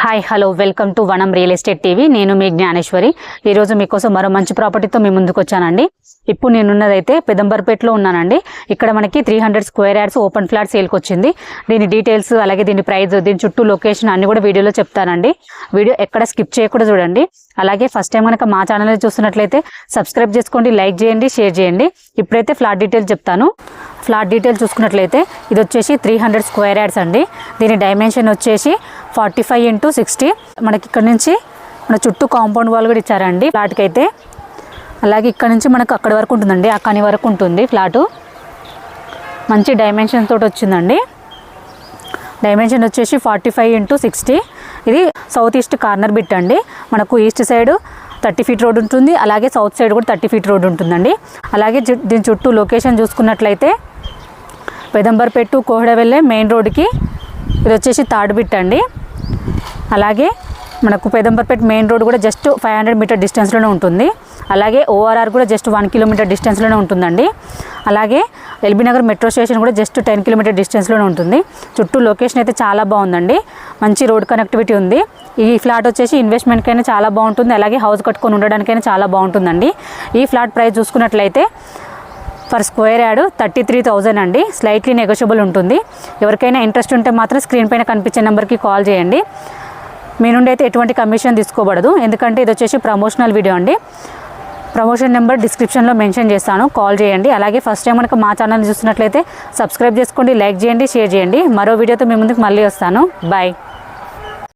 Hi hello welcome to వనం real estate TV. నేను మీ జ్ఞానేశ్వరి. ఈరోజు మీకోసం మరో మంచి ప్రాపర్టీతో మీ ముందుకు వచ్చానండి. ఇప్పుడు నేనున్నదైతే పెదంబర్పేటలో ఉన్నానండి. ఇక్కడ మనకి 300 స్క్వేర్ యార్డ్స్ ఓపెన్ ఫ్లాట్ సేల్కి వచ్చింది. దీని డీటెయిల్స్ అలాగే దీని ప్రైస్, దీని చుట్టూ లొకేషన్ అన్ని కూడా వీడియోలో చెప్తానండి. వీడియో ఎక్కడ స్కిప్ చేయకుండా చూడండి. అలాగే ఫస్ట్ టైం కనుక మా ఛానల్ చూస్తున్నట్లయితే సబ్స్క్రైబ్ చేసుకోండి, లైక్ చేయండి, షేర్ చేయండి. ఇప్పుడైతే ఫ్లాట్ డీటెయిల్స్ చెప్తాను. ఫ్లాట్ డీటెయిల్స్ చూసుకున్నట్లయితే ఇది వచ్చేసి 300 స్క్వేర్ యార్డ్స్ అండి. దీని డైమెన్షన్ వచ్చేసి 45x60. మనకి ఇక్కడ నుంచి మన చుట్టూ కాంపౌండ్ వాల్ కూడా ఇచ్చారండి ఫ్లాట్కి అయితే. అలాగే ఇక్కడ నుంచి మనకు అక్కడి వరకు ఉంటుందండి, అక్కడి వరకు ఉంటుంది ఫ్లాటు. మంచి డైమెన్షన్ తోటి వచ్చిందండి. డైమెన్షన్ వచ్చేసి 45x60. ఇది సౌత్ ఈస్ట్ కార్నర్ బిట్ అండి. మనకు ఈస్ట్ సైడ్ 30 ఫీట్ రోడ్ ఉంటుంది, అలాగే సౌత్ సైడ్ కూడా 30 ఫీట్ రోడ్ ఉంటుందండి. అలాగే దీని చుట్టూ లొకేషన్ చూసుకున్నట్లయితే పెదంబర్పేట టు కోహడ వెళ్ళే మెయిన్ రోడ్కి ఇది వచ్చేసి థర్డ్ బిట్ అండి. అలాగే మనకు పెదంబర్పేట మెయిన్ రోడ్ కూడా జస్ట్ 500 మీటర్ డిస్టెన్స్లోనే ఉంటుంది. అలాగే ఓఆర్ఆర్ కూడా జస్ట్ 1 కిలోమీటర్ డిస్టెన్స్లోనే ఉంటుందండి. అలాగే ఎల్బీ నగర్ మెట్రో స్టేషన్ కూడా జస్ట్ 10 కిలోమీటర్ డిస్టెన్స్లోనే ఉంటుంది. చుట్టూ లొకేషన్ అయితే చాలా బాగుందండి. మంచి రోడ్ కనెక్టివిటీ ఉంది. ఈ ఫ్లాట్ వచ్చేసి ఇన్వెస్ట్మెంట్కైనా చాలా బాగుంటుంది, అలాగే హౌస్ కట్టుకొని ఉండడానికైనా చాలా బాగుంటుందండి. ఈ ఫ్లాట్ ప్రైస్ చూసుకున్నట్లయితే ఫర్ స్క్వేర్ యార్డ్ 33,000 అండి. స్లైట్లీ నెగోషియబుల్ ఉంటుంది. ఎవరికైనా ఇంట్రెస్ట్ ఉంటే మాత్రం స్క్రీన్ పైన కనిపించే నెంబర్కి కాల్ చేయండి. మీ నుండి అయితే ఎటువంటి కమిషన్ తీసుకోబడదు, ఎందుకంటే ఇది వచ్చేసి ప్రమోషనల్ వీడియో అండి. ప్రమోషన్ నెంబర్ డిస్క్రిప్షన్లో మెన్షన్ చేస్తాను, కాల్ చేయండి. అలాగే ఫస్ట్ టైం కనుక మా ఛానల్ చూస్తున్నట్లయితే సబ్స్క్రైబ్ చేసుకోండి, లైక్ చేయండి, షేర్ చేయండి. మరో వీడియోతో మీ ముందుకు మళ్ళీ వస్తాను. బాయ్.